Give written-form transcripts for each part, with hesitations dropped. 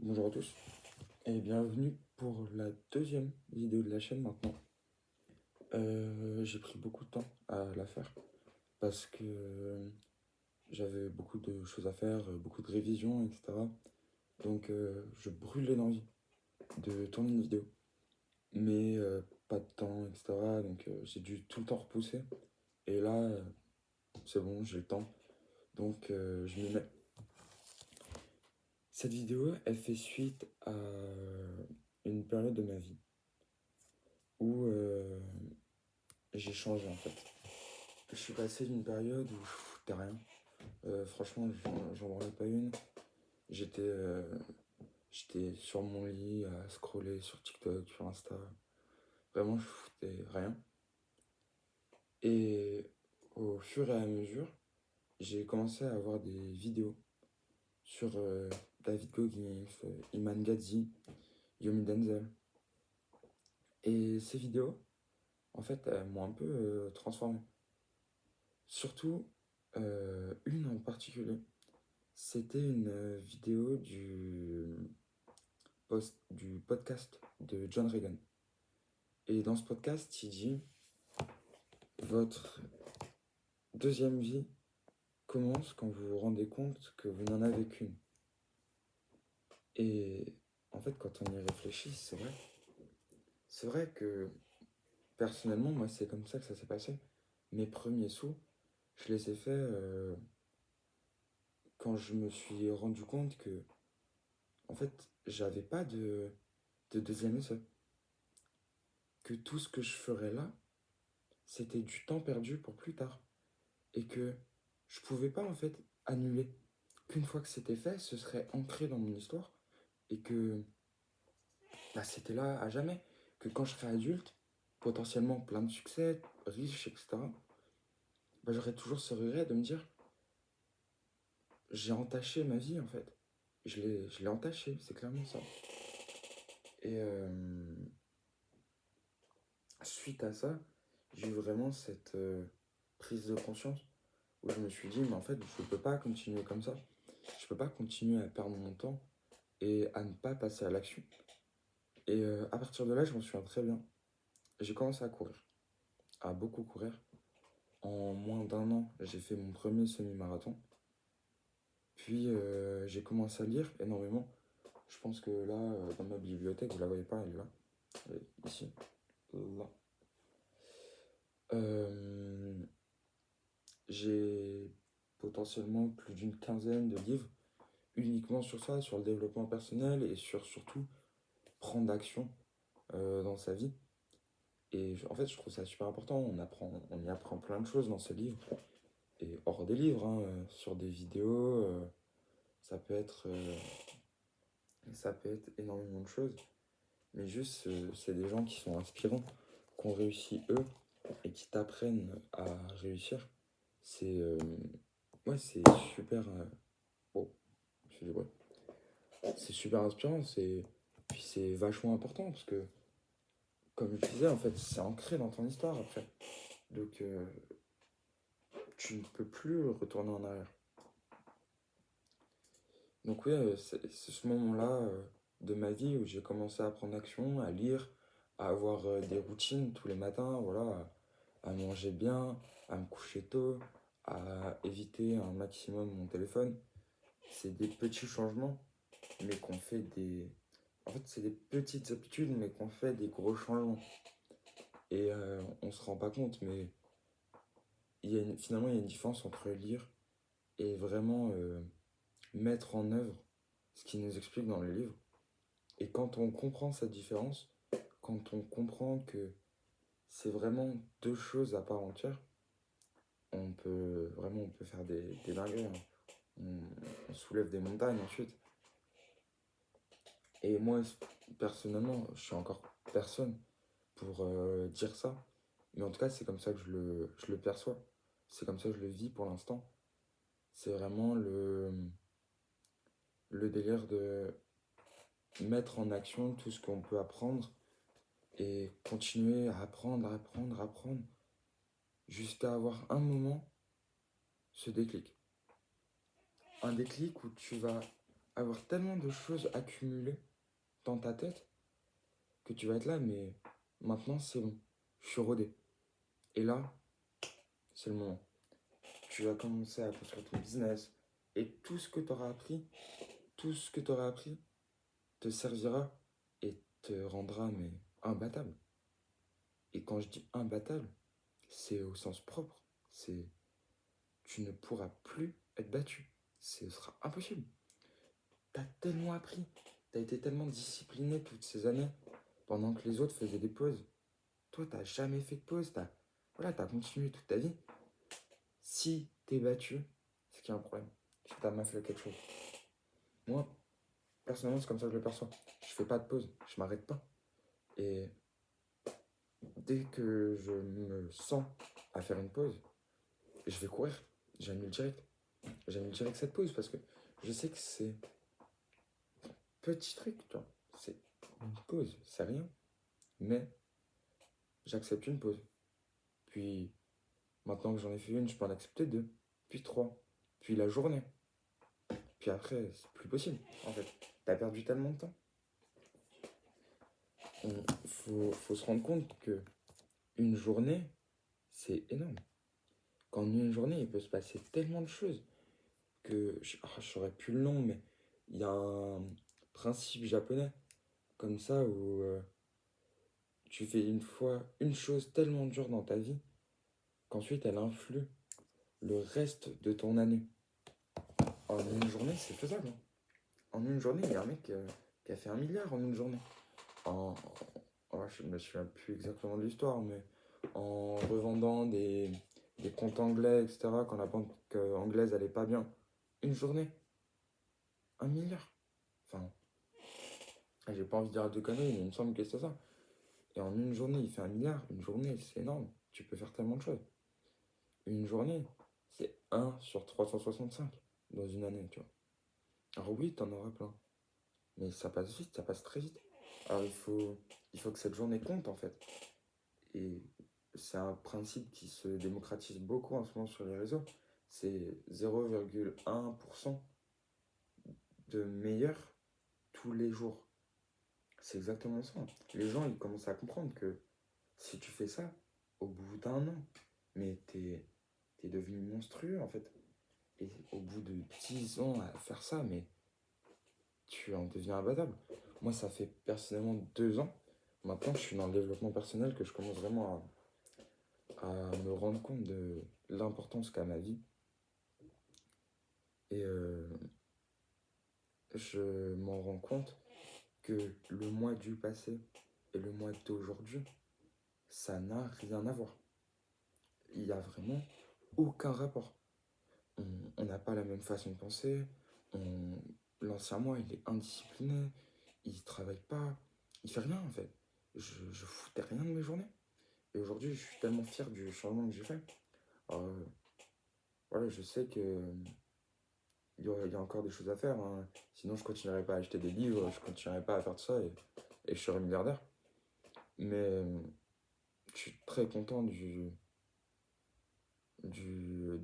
Bonjour à tous et bienvenue pour la deuxième vidéo de la chaîne maintenant. J'ai pris beaucoup de temps à la faire parce que j'avais beaucoup de choses à faire, beaucoup de révisions, etc. Donc je brûlais l'envie de tourner une vidéo, mais pas de temps, etc. Donc j'ai dû tout le temps repousser. Et là, c'est bon, j'ai le temps, donc je m'y mets. Cette vidéo, elle fait suite à une période de ma vie où j'ai changé en fait. Je suis passé d'une période où je foutais rien. Franchement, j'en branlais pas une. J'étais j'étais sur mon lit à scroller sur TikTok, sur Insta. Vraiment, je foutais rien. Et au fur et à mesure, j'ai commencé à avoir des vidéos sur David Goggins, Iman Gadzhi, Yomi Denzel. Et ces vidéos, en fait, elles m'ont un peu transformé. Surtout une en particulier. C'était une vidéo du podcast de John Reagan. Et dans ce podcast, il dit: votre deuxième vie commence quand vous vous rendez compte que vous n'en avez qu'une. Et en fait, quand on y réfléchit, c'est vrai. C'est vrai que personnellement, moi, c'est comme ça que ça s'est passé. Mes premiers sous, je les ai faits quand je me suis rendu compte que, en fait, j'avais pas de deuxième essai. Que tout ce que je ferais là, c'était du temps perdu pour plus tard. Et que je pouvais pas en fait annuler. Qu'une fois que c'était fait, ce serait ancré dans mon histoire et que bah, c'était là à jamais. Que quand je serai adulte, potentiellement plein de succès, riche, etc., bah, j'aurais toujours ce regret de me dire: j'ai entaché ma vie en fait. Je l'ai entaché, c'est clairement ça. Et suite à ça, j'ai eu vraiment cette prise de conscience où je me suis dit: mais en fait, je peux pas continuer comme ça. Je peux pas continuer à perdre mon temps et à ne pas passer à l'action. Et à partir de là, je m'en souviens très bien. J'ai commencé à courir, à beaucoup courir. En moins d'un an, j'ai fait mon premier semi-marathon. Puis j'ai commencé à lire énormément. Je pense que là, dans ma bibliothèque, vous la voyez pas, elle est là. Elle est ici, là. Euh, j'ai potentiellement plus d'une quinzaine de livres uniquement sur ça, sur le développement personnel et sur surtout prendre action dans sa vie. Et en fait, je trouve ça super important. On y apprend plein de choses dans ce livre. Et hors des livres, hein, sur des vidéos, ça peut être, euh, ça peut être énormément de choses. Mais juste, c'est des gens qui sont inspirants, qui ont réussi eux et qui t'apprennent à réussir. C'est ouais, c'est super. Oh, je fais du bruit. C'est super inspirant. Puis c'est vachement important parce que, comme je disais, en fait, c'est ancré dans ton histoire après. Donc, tu ne peux plus retourner en arrière. Donc oui, c'est ce moment-là de ma vie où j'ai commencé à prendre action, à lire, à avoir des routines tous les matins, voilà, à manger bien, à me coucher tôt, à éviter un maximum mon téléphone. C'est des petits changements, mais qu'on fait des... En fait, c'est des petites habitudes, mais qu'on fait des gros changements. Et on se rend pas compte, mais finalement, il y a une différence entre lire et vraiment mettre en œuvre ce qui nous explique dans le livre. Et quand on comprend cette différence, quand on comprend que c'est vraiment deux choses à part entière, on peut faire des dingueries, hein. On soulève des montagnes ensuite. Et moi, personnellement, je suis encore personne pour dire ça. Mais en tout cas, c'est comme ça que je le perçois. C'est comme ça que je le vis pour l'instant. C'est vraiment le délire de mettre en action tout ce qu'on peut apprendre et continuer à apprendre, apprendre, apprendre, jusqu'à avoir un moment, ce déclic. Un déclic où tu vas avoir tellement de choses accumulées dans ta tête que tu vas être là, mais maintenant c'est bon, je suis rodé. Et là, c'est le moment. Tu vas commencer à construire ton business et tout ce que tu auras appris, tout ce que tu auras appris te servira et te rendra mais imbattable. Et quand je dis imbattable, c'est au sens propre. C'est tu ne pourras plus être battu. Ce sera impossible. T'as tellement appris, t'as été tellement discipliné toutes ces années pendant que les autres faisaient des pauses. Toi, t'as jamais fait de pause, t'as continué toute ta vie. Si t'es battu, c'est qu'il y a un problème. Si t'as mal fait quelque chose. Moi, personnellement, c'est comme ça que je le perçois. Je fais pas de pause, je m'arrête pas. Et dès que je me sens à faire une pause, je vais courir. J'annule direct. J'annule direct cette pause parce que je sais que c'est petit truc, tu vois. C'est une pause, c'est rien. Mais j'accepte une pause. Puis maintenant que j'en ai fait une, je peux en accepter deux. Puis trois. Puis la journée. Puis après, c'est plus possible, en fait. T'as perdu tellement de temps. Faut se rendre compte que une journée, c'est énorme. Qu'en une journée, il peut se passer tellement de choses que je saurais plus le nom, mais il y a un principe japonais comme ça où tu fais une fois une chose tellement dure dans ta vie qu'ensuite elle influe le reste de ton année. En une journée, c'est faisable, hein. En une journée, il y a un mec qui a fait 1 milliard en une journée. En, je me souviens plus exactement de l'histoire, mais en revendant des comptes anglais, etc., quand la banque anglaise allait pas bien, une journée, 1 milliard. Enfin, j'ai pas envie de dire de conneries, mais il me semble que c'est ça. Et en une journée, il fait 1 milliard. Une journée, c'est énorme. Tu peux faire tellement de choses. Une journée, c'est 1 sur 365 dans une année, tu vois. Alors oui, t'en auras plein. Mais ça passe vite, ça passe très vite. Alors il faut que cette journée compte, en fait. Et c'est un principe qui se démocratise beaucoup en ce moment sur les réseaux. C'est 0,1% de meilleur tous les jours. C'est exactement ça. Les gens, ils commencent à comprendre que si tu fais ça, au bout d'1 an, mais t'es devenu monstrueux, en fait. Et au bout de 10 ans à faire ça, mais tu en deviens imbattable. Moi, ça fait personnellement 2 ans. Maintenant, je suis dans le développement personnel que je commence vraiment à me rendre compte de l'importance qu'a ma vie. Et je m'en rends compte que le mois du passé et le mois d'aujourd'hui, ça n'a rien à voir. Il n'y a vraiment aucun rapport. On n'a pas la même façon de penser. L'ancien moi, il est indiscipliné. Il travaille pas. Il fait rien, en fait. Je foutais rien de mes journées. Et aujourd'hui, je suis tellement fier du changement que j'ai fait. Alors, voilà, je sais que il y a encore des choses à faire, hein. Sinon, je continuerai pas à acheter des livres, je continuerai pas à faire tout ça et je serai milliardaire. Mais je suis très content de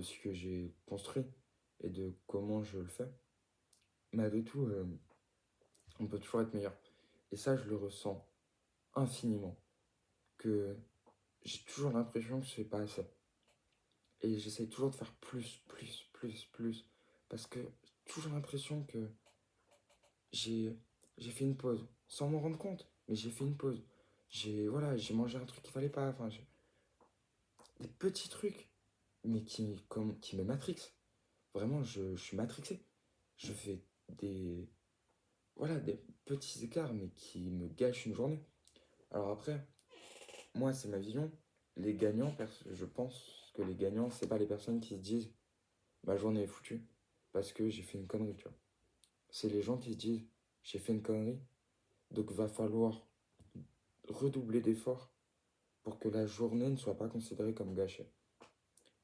ce que j'ai construit et de comment je le fais. Malgré tout, on peut toujours être meilleur. Et ça, je le ressens infiniment. Que j'ai toujours l'impression que je fais pas assez. Et j'essaie toujours de faire plus, plus, plus, plus. Parce que j'ai toujours l'impression que j'ai j'ai fait une pause. Sans m'en rendre compte, mais j'ai fait une pause. J'ai mangé un truc qu'il fallait pas. Enfin, des petits trucs, mais qui me matrixent. Vraiment, je suis matrixé. Je fais des petits écarts, mais qui me gâchent une journée. Alors après, moi, c'est ma vision. Les gagnants, je pense que les gagnants, c'est pas les personnes qui se disent ma journée est foutue parce que j'ai fait une connerie, tu vois. C'est les gens qui se disent j'ai fait une connerie, donc va falloir redoubler d'efforts pour que la journée ne soit pas considérée comme gâchée.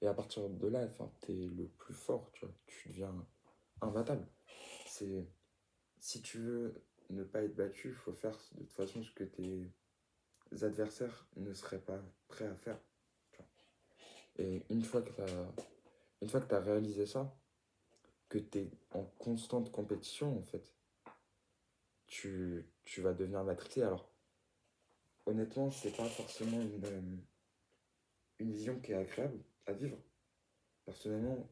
Et à partir de là, enfin, t'es le plus fort, tu vois. Tu deviens imbattable. C'est Si tu veux ne pas être battu, il faut faire de toute façon ce que tes adversaires ne seraient pas prêts à faire, tu vois. Et une fois que tu as réalisé ça, que tu es en constante compétition, en fait, tu vas devenir matrixé. Alors, honnêtement, c'est pas forcément une vision qui est agréable à vivre. Personnellement,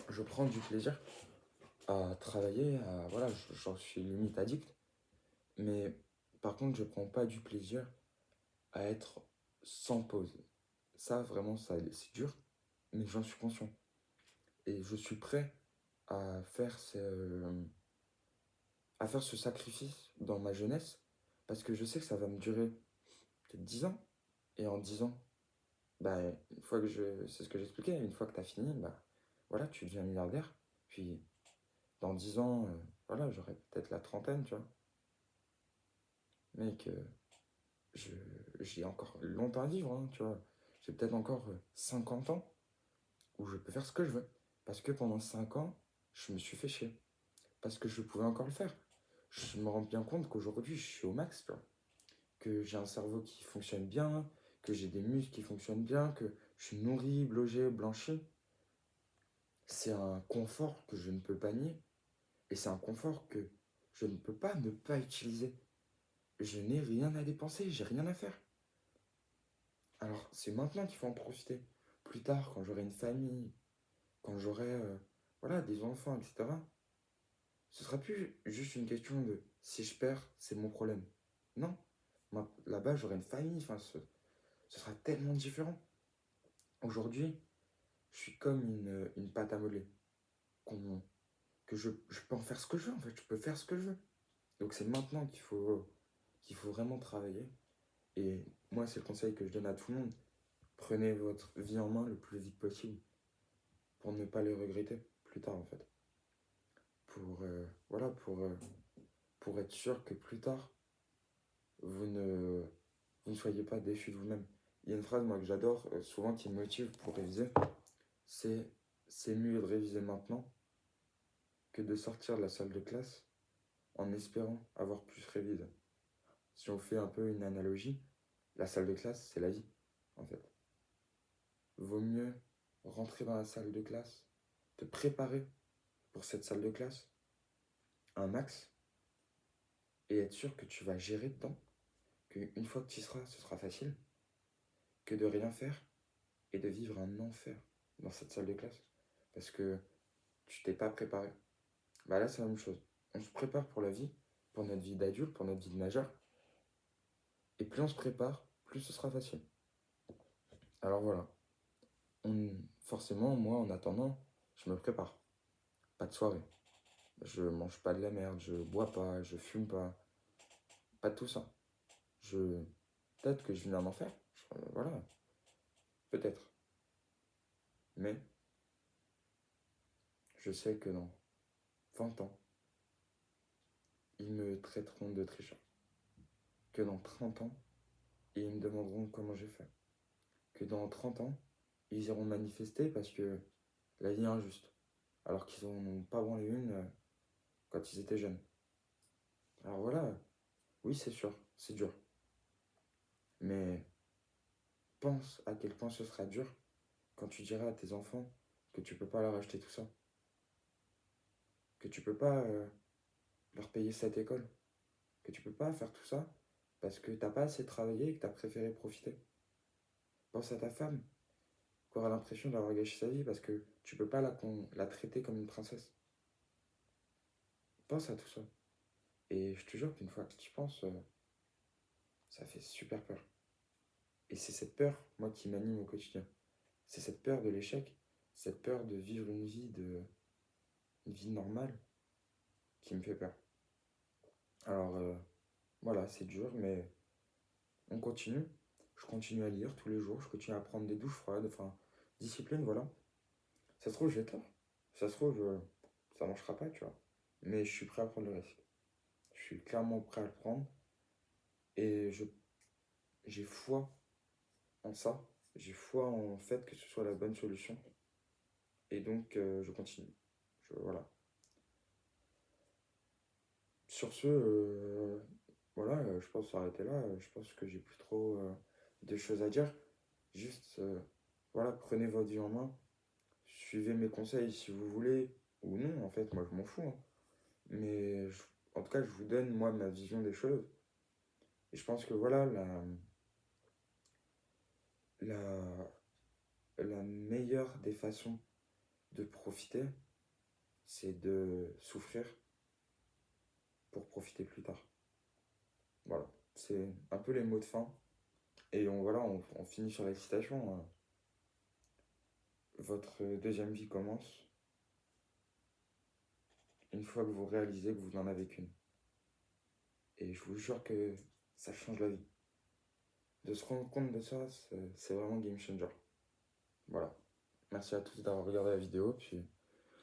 je prends du plaisir à travailler, voilà, j'en suis limite addict. Mais par contre, je prends pas du plaisir à être sans pause. Ça, vraiment, ça, c'est dur, mais j'en suis conscient. Et je suis prêt à faire à faire ce sacrifice dans ma jeunesse, parce que je sais que ça va me durer peut-être 10 ans. Et en 10 ans, bah, une fois que c'est ce que j'expliquais, une fois que tu as fini, bah, voilà, tu deviens milliardaire. Puis dans 10 ans, voilà, j'aurai peut-être la trentaine, tu vois. Mec, je, j'ai encore longtemps à vivre, hein, tu vois. J'ai peut-être encore 50 ans où je peux faire ce que je veux. Parce que pendant 5 ans, je me suis fait chier. Parce que je pouvais encore le faire. Je me rends bien compte qu'aujourd'hui, je suis au max, tu vois. Que j'ai un cerveau qui fonctionne bien, que j'ai des muscles qui fonctionnent bien, que je suis nourri, logé, blanchi. C'est un confort que je ne peux pas nier. Et c'est un confort que je ne peux pas ne pas utiliser. Je n'ai rien à dépenser, j'ai rien à faire. Alors, c'est maintenant qu'il faut en profiter. Plus tard, quand j'aurai une famille, quand j'aurai voilà, des enfants, etc., ce sera plus juste une question de si je perds, c'est mon problème. Non, là-bas, j'aurai une famille, enfin, ce sera tellement différent. Aujourd'hui, je suis comme une pâte à modeler, qu'on- que je peux en faire ce que je veux, en fait, je peux faire ce que je veux. Donc c'est maintenant qu'il faut vraiment travailler. Et moi, c'est le conseil que je donne à tout le monde. Prenez votre vie en main le plus vite possible pour ne pas le regretter plus tard, en fait. Voilà, pour être sûr que plus tard, vous ne, vous ne soyez pas déçu de vous-même. Il y a une phrase, moi, que j'adore, souvent qui me motive pour réviser, c'est c'est mieux de réviser maintenant que de sortir de la salle de classe en espérant avoir plus révisé. Si on fait un peu une analogie, la salle de classe, c'est la vie, en fait. Vaut mieux rentrer dans la salle de classe, te préparer pour cette salle de classe, un max, et être sûr que tu vas gérer dedans, qu'une fois que tu y seras, ce sera facile, que de rien faire et de vivre un enfer dans cette salle de classe. Parce que tu t'es pas préparé. Bah là, c'est la même chose. On se prépare pour la vie, pour notre vie d'adulte, pour notre vie de majeur. Et plus on se prépare, plus ce sera facile. Alors voilà. Forcément, moi, en attendant, je me prépare. Pas de soirée. Je mange pas de la merde, je bois pas, je fume pas. Pas de tout ça. Je... Peut-être que je viens d'en faire. Voilà. Peut-être. Mais je sais que dans 20 ans, ils me traiteront de tricheur. Que dans 30 ans, ils me demanderont comment j'ai fait. Que dans 30 ans, ils iront manifester parce que la vie est injuste. Alors qu'ils n'en ont pas branlé une quand ils étaient jeunes. Alors voilà, oui c'est sûr, c'est dur. Mais pense à quel point ce sera dur quand tu diras à tes enfants que tu peux pas leur acheter tout ça. Que tu peux pas leur payer cette école. Que tu peux pas faire tout ça parce que t'as pas assez travaillé et que t'as préféré profiter. Pense à ta femme qui aura l'impression d'avoir gâché sa vie parce que tu peux pas la traiter comme une princesse. Pense à tout ça. Et je te jure qu'une fois que tu y penses, ça fait super peur. Et c'est cette peur, moi, qui m'anime au quotidien. C'est cette peur de l'échec, cette peur de vivre une vie normale qui me fait peur. Alors, voilà, c'est dur, mais on continue. Je continue à lire tous les jours, je continue à prendre des douches froides, enfin, discipline, voilà. Ça se trouve, j'ai tort. Ça se trouve, ça marchera pas, tu vois. Mais je suis prêt à prendre le risque. Je suis clairement prêt à le prendre. Et j'ai foi en ça. J'ai foi en fait que ce soit la bonne solution. Et donc, je continue. Voilà. Sur ce, voilà, je pense s'arrêter là. Je pense que j'ai plus trop de choses à dire. Juste, voilà, prenez votre vie en main. Suivez mes conseils si vous voulez, ou non, en fait, moi je m'en fous, hein. Mais en tout cas, je vous donne, moi, ma vision des choses. Et je pense que voilà, la, la meilleure des façons de profiter, c'est de souffrir pour profiter plus tard. Voilà, c'est un peu les mots de fin. Et voilà, on finit sur la citation, hein. Votre deuxième vie commence une fois que vous réalisez que vous n'en avez qu'une. Et je vous jure que ça change la vie. De se rendre compte de ça, c'est vraiment game changer. Voilà. Merci à tous d'avoir regardé la vidéo. Puis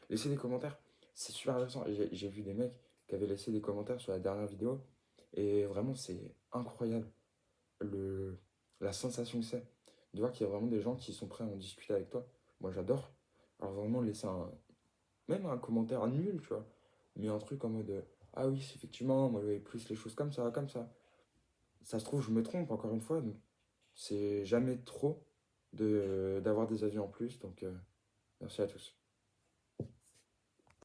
laissez des commentaires. C'est super intéressant. J'ai vu des mecs qui avaient laissé des commentaires sur la dernière vidéo. Et vraiment, c'est incroyable le, la sensation que c'est de voir qu'il y a vraiment des gens qui sont prêts à en discuter avec toi. Moi, j'adore. Alors vraiment, laisser même un commentaire nul, tu vois. Mais un truc en mode, ah oui, c'est effectivement, moi, j'avais plus les choses comme ça, comme ça. Ça se trouve, je me trompe encore une fois. Donc, c'est jamais trop d'avoir des avis en plus. Donc, merci à tous.